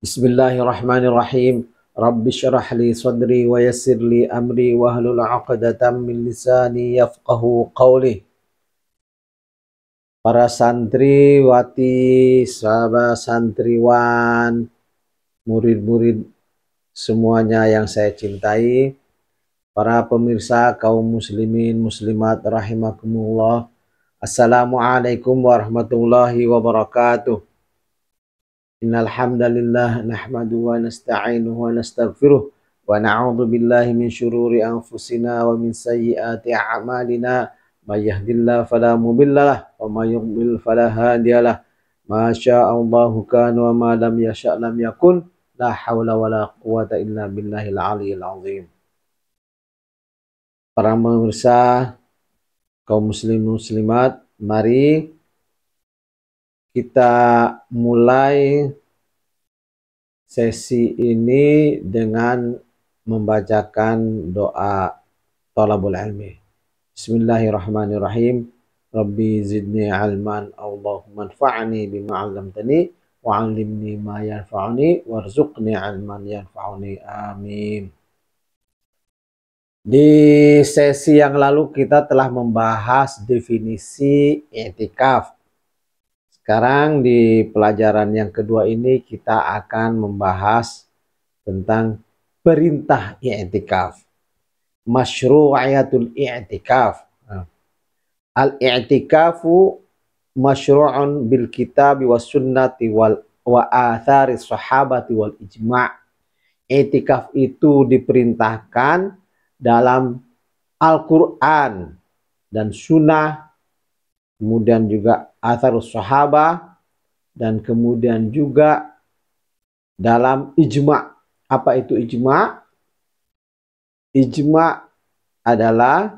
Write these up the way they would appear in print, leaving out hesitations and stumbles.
Bismillahirrahmanirrahim. Rabbi syrah li sadri wa yassir li amri wahlul 'uqdatam min lisani yafqahu qawli. Para santriwati, sahabat santriwan, murid-murid semuanya yang saya cintai, para pemirsa kaum muslimin muslimat rahimakumullah. Assalamualaikum warahmatullahi wabarakatuh. Innal hamdalillah nahmaduhu wa nasta'inuhu wa nastaghfiruh wa na'udzu billahi min syururi anfusina wa min sayyiati a'malina may yahdihillahu fala mudhillalah wa may yudhlil fala hadiyalah. Ma sya'allahu kana wa ma lam yasha' lam yakun. La haula wala quwata illa billahil aliyyil azim. Para pemirsa kaum muslimin muslimat, mari kita mulai sesi ini dengan membacakan doa thalabul ilmi. Bismillahirrahmanirrahim. Rabbi zidni ilman, Allahumma anfa'ni bima 'allamtani wa 'allimni ma yanfa'uni warzuqni ilman yanfa'uni. Amin. Di sesi yang lalu kita telah membahas definisi i'tikaf. Sekarang di pelajaran yang kedua ini kita akan membahas tentang perintah i'tikaf. Masyru'iyatul i'tikaf. Al-i'tikafu masyru'un bil kitabi was sunnati wa athari sahabati wal ijma'. I'tikaf itu diperintahkan dalam Al-Quran dan sunnah, kemudian juga atharus sahabah, dan kemudian juga dalam ijma'. Apa itu ijma'? Ijma' adalah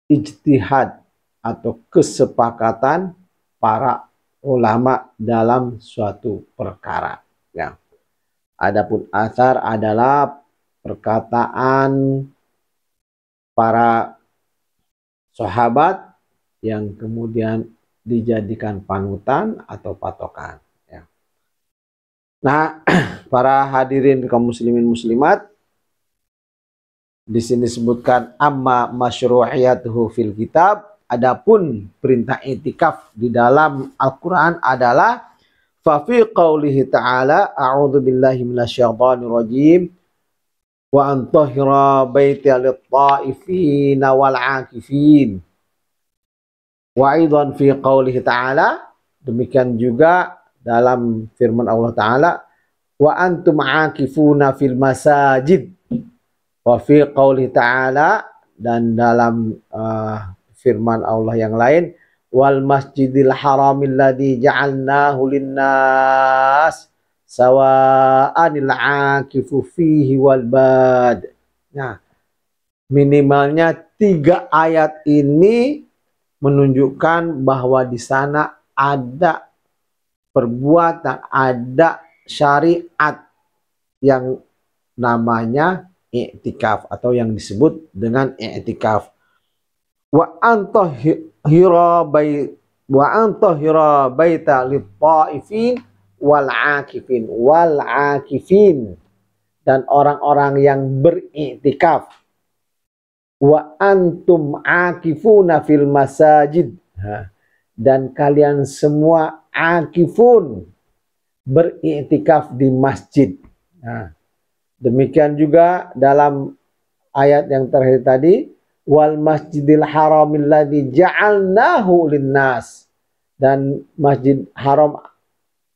ijtihad atau kesepakatan para ulama dalam suatu perkara. Ya. Adapun athar adalah perkataan para sahabat yang kemudian dijadikan panutan atau patokan. Ya. Nah, para hadirin kaum muslimin muslimat, di sini disebutkan amma masyru'iyatuhu fil kitab. Adapun perintah i'tikaf di dalam Al-Quran adalah fa fi qaulihi ta'ala a'udzu billahi minasyaitonir rajim wa antahira baiti lit-ta'ifina wal 'akifin. Wa aidan fi qaulihi ta'ala, demikian juga dalam firman Allah Ta'ala, wa antum 'akifuna fil masajid. Wa fi qaulihi ta'ala, dan dalam firman Allah yang lain, wal masjidil haramil ladzi ja'alnahu linnas sawa'anil 'akifu fihi wal bad. Nah, minimalnya 3 ayat ini menunjukkan bahwa di sana ada perbuatan, ada syariat yang namanya i'tikaf atau yang disebut dengan i'tikaf. Wa antahira baita lit-ta'ifin wal 'akifin, dan orang-orang yang beriktikaf. Wa antum 'akifuna fil masajid, dan kalian semua 'akifun, beriktikaf di masjid. Nah, demikian juga dalam ayat yang terakhir tadi, wal masjidil haramil ladzi ja'alnahu linnas, dan masjid haram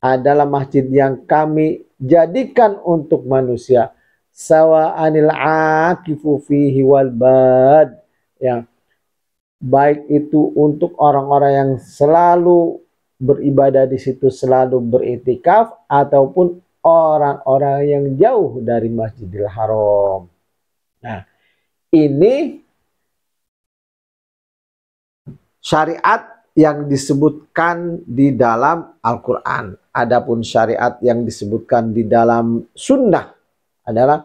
adalah masjid yang kami jadikan untuk manusia. Sawa'anil 'akifu fihi wal bad, yang baik itu untuk orang-orang yang selalu beribadah di situ, selalu beriktikaf, ataupun orang-orang yang jauh dari Masjidil Haram. Nah, ini syariat yang disebutkan di dalam Al-Quran. Adapun syariat yang disebutkan di dalam sunnah adalah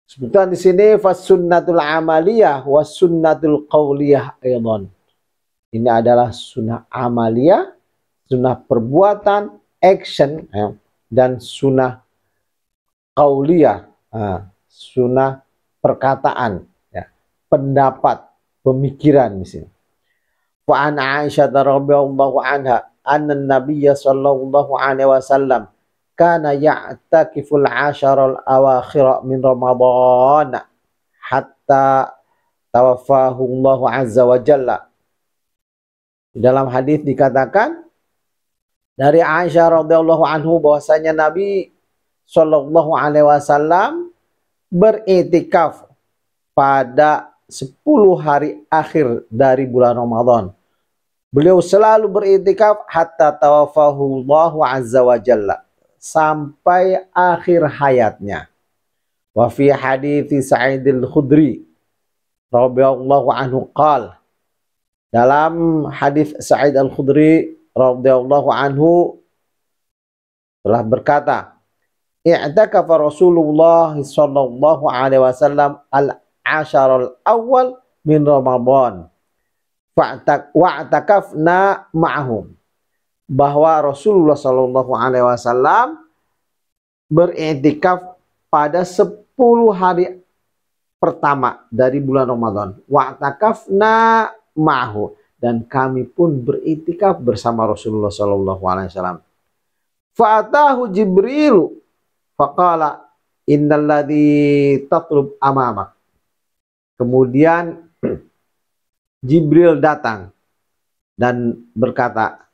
sebutan di sini fasunnatul amaliyah was sunnatul qauliyah aidan. Ini adalah sunnah amaliyah, sunnah perbuatan, action, dan sunnah qauliyah, sunnah perkataan, ya, pendapat, pemikiran di sini. Wa an Aisyah radhiyallahu anha anna Nabiyya sallallahu alaihi wasallam kana ya'takiful 'asharal awakhir min Ramadan hatta tawaffahu Allah azza wa jalla. Dalam hadis dikatakan dari Aisyah radhiyallahu anhu bahwasanya Nabi sallallahu alaihi wasallam beriktikaf pada 10 hari akhir dari bulan Ramadan. Beliau selalu beriktikaf hatta tawaffahu Allahu azza wa jalla, sampai akhir hayatnya. Wa fi hadits Sa'id al-Khudri radhiyallahu anhu qala, dalam hadis Sa'id al-Khudri radhiyallahu anhu telah berkata, i'takafa Rasulullah sallallahu alaihi wasallam al-ashar al-awwal min Ramadan wa'takafna ma'hum, bahwa Rasulullah sallallahu alaihi wasallam beriktikaf pada 10 hari pertama dari bulan Ramadan. Wa'takafna ma'hu, dan kami pun beriktikaf bersama Rasulullah sallallahu alaihi wasallam. Fa'atahu Jibril faqala innalladzi tatlub amamak. Kemudian Jibril datang dan berkata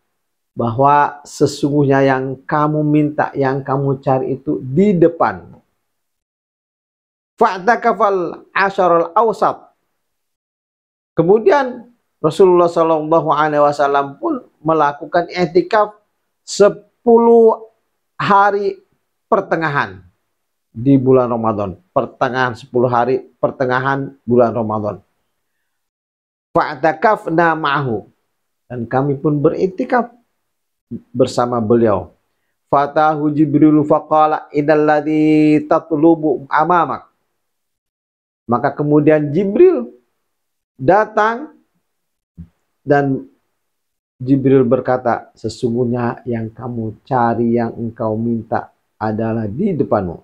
bahwa sesungguhnya yang kamu minta, yang kamu cari itu di depan. Fa'takafal asharul awsat. Kemudian Rasulullah Shallallahu Alaihi Wasallam pun melakukan i'tikaf 10 hari pertengahan di bulan Ramadan. Pertengahan 10 hari pertengahan bulan Ramadan. Fa'takafna ma'hu, dan kami pun beriktikaf bersama beliau. Fatahu Jibril faqala innalladzi tatlubu amamak. Maka kemudian Jibril datang dan Jibril berkata, sesungguhnya yang kamu cari, yang engkau minta adalah di depanmu.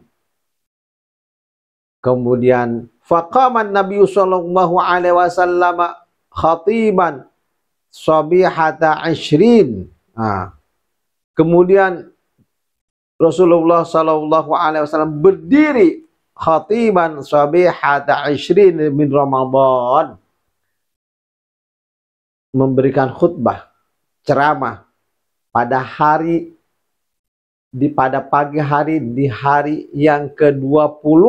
Kemudian faqaman Nabi sallallahu alaihi wasallam khatiban sabihata 20. Kemudian Rasulullah sallallahu alaihi wasallam berdiri khatiban sabihata 20 min Ramadan, memberikan khutbah, ceramah pada pagi hari di hari yang ke-20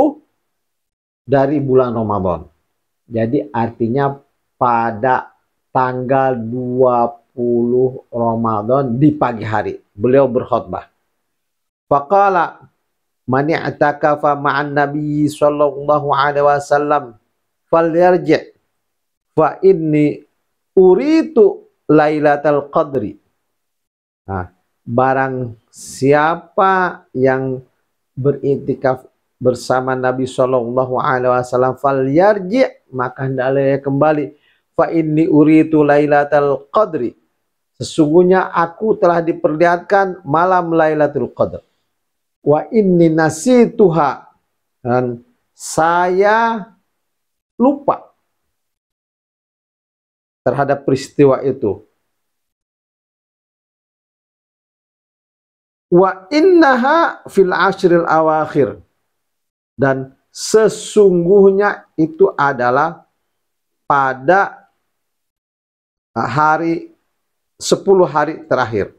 dari bulan Ramadan. Jadi artinya pada tanggal 20 Ramadan di pagi hari beliau berkhutbah. Faqala man i'takafa ma'an Nabi sallallahu alaihi wasallam falyarji' fa inni uritu Lailatul Qadri. Barang siapa yang beriktikaf bersama Nabi sallallahu alaihi wasallam falyarji', maka hendaklah kembali. Fa inni uritu Lailatul Qadri, sesungguhnya aku telah diperlihatkan malam Lailatul Qadar. Wa inni nasituha, dan saya lupa terhadap peristiwa itu. Wa innaha fil ashril awakhir, dan sesungguhnya itu adalah pada hari 10 hari terakhir.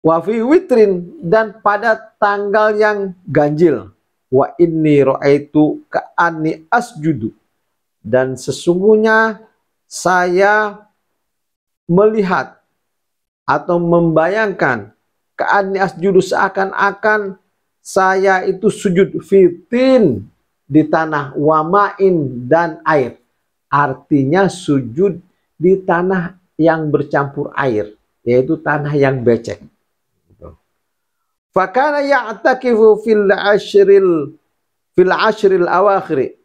Wa fi witrin, dan pada tanggal yang ganjil. Wa inni ra'aitu ka'anni asjudu, dan sesungguhnya saya melihat atau membayangkan ka'anni asjudu, seakan-akan saya itu sujud fitin, di tanah, wamain, dan air. Artinya sujud di tanah yang bercampur air, yaitu tanah yang becek. Fakana ya'takifu fil ashril awakhir,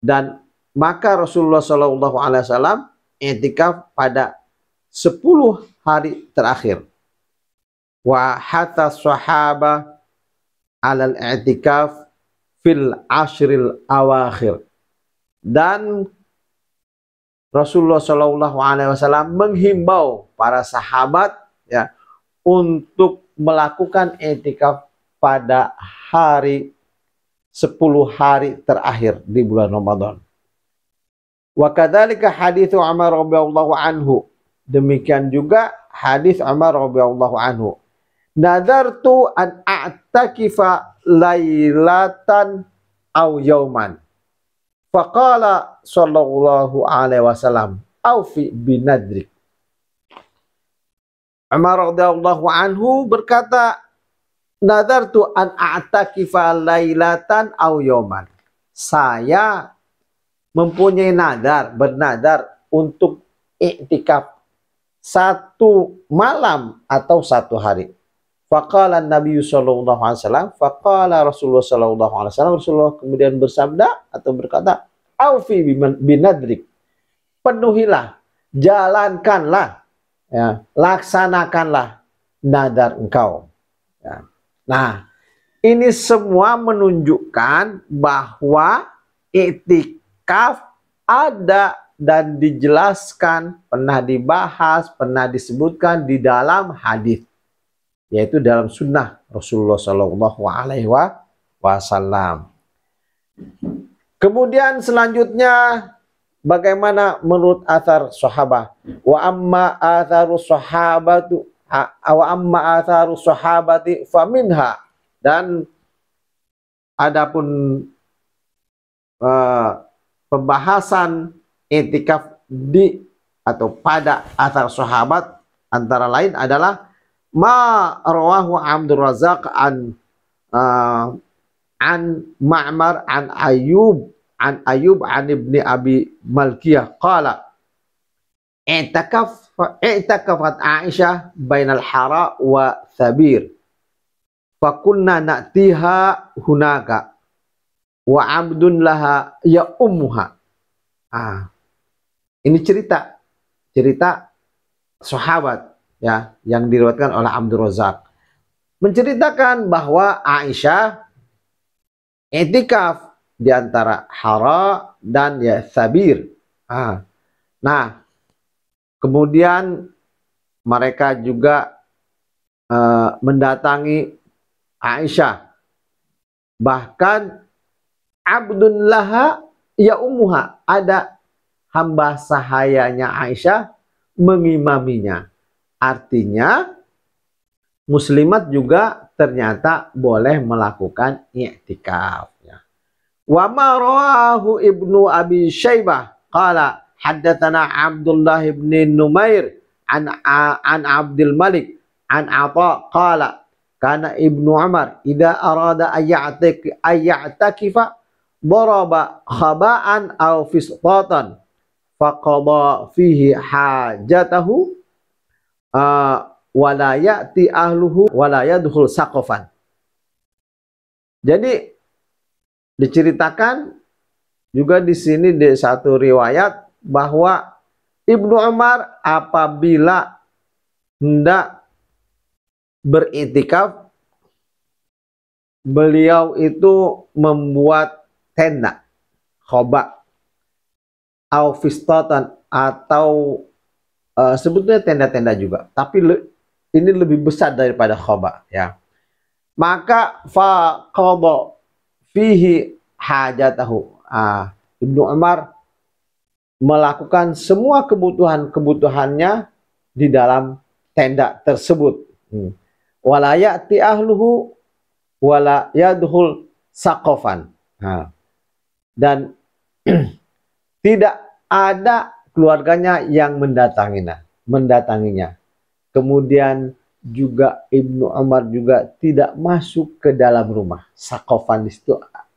dan maka Rasulullah sallallahu alaihi wasallam i'tikaf pada 10 hari terakhir. wa hatta sahaba alal i'tikaf fil ashril awakhir. Dan Rasulullah Shallallahu Alaihi Wasallam menghimbau para sahabat ya untuk melakukan i'tikaf pada hari 10 hari terakhir di bulan Ramadan. Wa kadzalika hadits Umar radhiyallahu anhu. Demikian juga hadis Umar radhiyallahu anhu. Nadartu an a'takifa lailatan aw yauman. Faqala sallallahu alaihi wasallam, "Aufi binadrik." Umar radhiyallahu anhu berkata, "Nadartu an a'takifa lailatan aw yauman." Saya mempunyai nadar, bernadar untuk i'tikaf satu malam atau satu hari. Faqala Nabi sallallahu alaihi wasallam, faqala Rasulullah sallallahu alaihi wasallam, Rasulullah kemudian bersabda atau berkata, "Aufi binadrik." Penuhilah, jalankanlah, ya, laksanakanlah nadar engkau. Ya. Nah, ini semua menunjukkan bahwa i'tikaf ada dan dijelaskan, pernah dibahas, pernah disebutkan di dalam hadis, yaitu dalam sunnah Rasulullah Shallallahu Alaihi Wasallam. Kemudian selanjutnya, bagaimana menurut athar sahabat? Wa amma atharu sahabatu, wa amma atharu sahabati faminha. Dan adapun pembahasan i'tikaf di atau pada athar sahabat antara lain adalah ma rawahu Abdul Razak an Ma'mar an Ayyub an ibni Abi Malkiyah qala i'takafat Aisyah bainal Hara wa Thabir fakunna na'tiha hunaka wa abdun laha ya ummuha. Ini cerita sahabat ya yang diriwayatkan oleh Abdul Razak, menceritakan bahwa Aisyah i'tikaf di antara Hara dan ya Thabir. Nah, kemudian mereka juga mendatangi Aisyah, bahkan abdun laha ya ummuha, ada hamba sahayanya Aisyah mengimaminya. Artinya muslimat juga ternyata boleh melakukan i'tikaf. Wa ma rawahu Ibnu Abi Syaibah qala haddatsana Abdullah bin Numair an Abdul Malik an Atha qala kana Ibnu Umar idza arada ayya'takifa daraba khaba'an aw fisqatan faqada fihi hajatahu wala ya'ti ahluhu wala yadkhul saqafan. Jadi diceritakan juga di sini di satu riwayat bahwa Ibnu Umar apabila hendak beriktikaf, beliau itu membuat tenda khoba au fistatan, atau sebetulnya tenda-tenda juga, tapi ini lebih besar daripada khoba ya. Maka faqada fihi hajatahu. Ibnu Umar melakukan semua kebutuhannya di dalam tenda tersebut. Wala ya'ti ahluhu wala yadkhul saqafan. Dan tidak ada keluarganya yang mendatanginya. Kemudian juga Ibnu Umar juga tidak masuk ke dalam rumah. Saqafan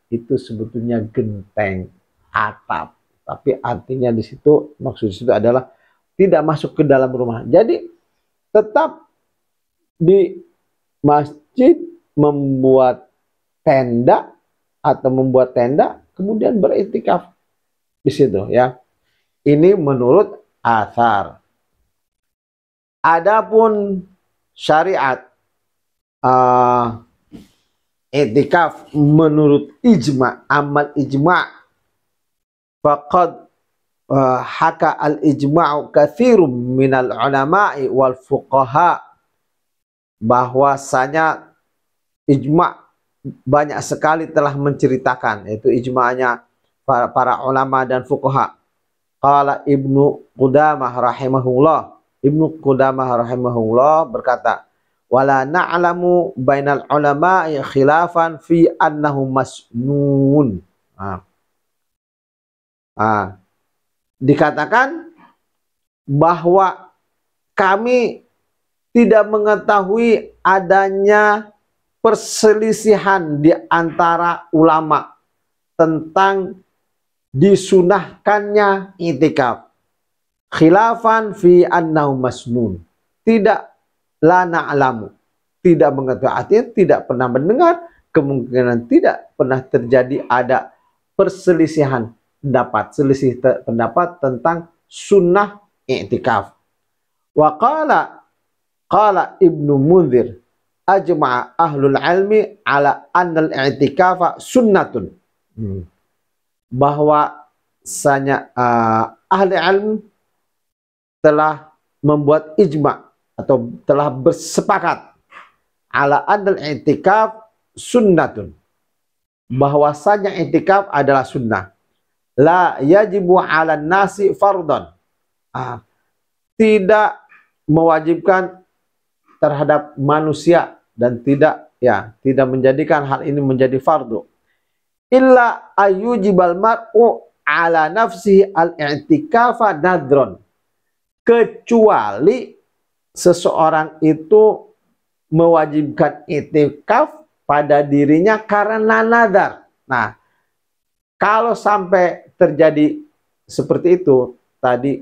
itu sebetulnya genteng atap, tapi artinya di situ, maksud di situ adalah tidak masuk ke dalam rumah. Jadi tetap di masjid membuat tenda atau membuat tenda kemudian beriktikaf di situ ya. Ini menurut athar. Adapun syariat i'tikaf menurut ijma, amal ijma, faqad haka al-ijma'u katsirum minal ulama'i wal fuqaha, bahwasanya ijma' banyak sekali telah menceritakan, yaitu ijma'nya para ulama dan fuqaha. Qala Ibnu Qudamah rahimahullah berkata, wala na'lamu bainal ulama'i khilafan fi annahu masnun. Dikatakan bahwa kami tidak mengetahui adanya perselisihan di antara ulama tentang disunahkannya i'tikaf. Khilafan fi annahu masnun. Tidak, la na'lamu. Tidak mengetahui, artinya tidak pernah mendengar, kemungkinan tidak pernah terjadi ada perselisihan selisih pendapat tentang sunnah i'tikaf. Wa qala Ibnu Munzir ajma'a ahlul ilmi ala annal i'tikafa sunnatun. Bahwa sanya ahli ilmu telah membuat ijma atau telah bersepakat ala annal i'tikaf sunnatun, bahwasanya i'tikaf adalah sunnah. La yajibu 'alan nasi fardhan. Tidak mewajibkan terhadap manusia dan tidak menjadikan hal ini menjadi fardu. Illa ayyujibal mar'u 'ala nafsihi al-i'tikafa nadron. Kecuali seseorang itu mewajibkan i'tikaf pada dirinya karena nadar. Nah, kalau sampai terjadi seperti itu, tadi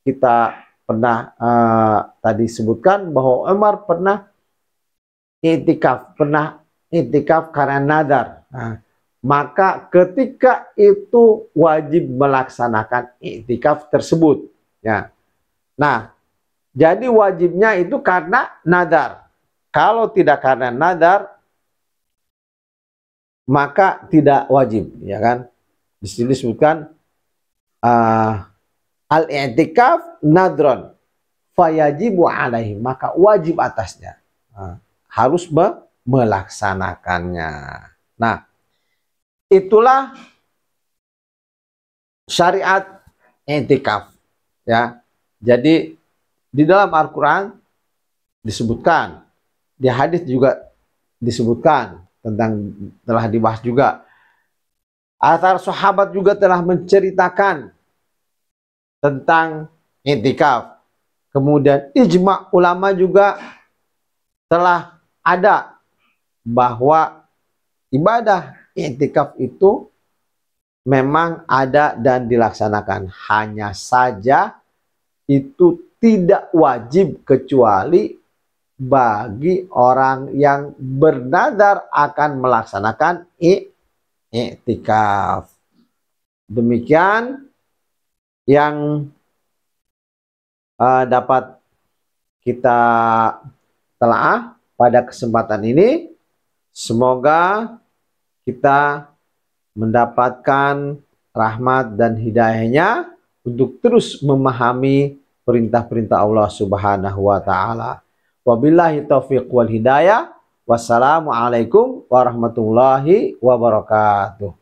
kita pernah tadi sebutkan bahwa Umar pernah i'tikaf karena nadar. Nah, maka ketika itu wajib melaksanakan i'tikaf tersebut. Ya. Nah, jadi wajibnya itu karena nadar. Kalau tidak karena nadar, maka tidak wajib, ya kan? Di sini disebutkan al-i'tikaf nadron fayajibu alaihi, maka wajib atasnya, harus melaksanakannya. Nah, itulah syariat i'tikaf, ya. Jadi di dalam Al-Qur'an disebutkan, di hadis juga disebutkan, telah dibahas juga. Athar sahabat juga telah menceritakan tentang i'tikaf. Kemudian ijma' ulama juga telah ada bahwa ibadah i'tikaf itu memang ada dan dilaksanakan. Hanya saja itu tidak wajib kecuali bagi orang yang bernadar akan melaksanakan i'tikaf. Demikian yang dapat kita telaah pada kesempatan ini. Semoga kita mendapatkan rahmat dan hidayahnya untuk terus memahami perintah-perintah Allah Subhanahu wa ta'ala. Wabillahi taufiq wal hidayah. Wassalamualaikum warahmatullahi wabarakatuh.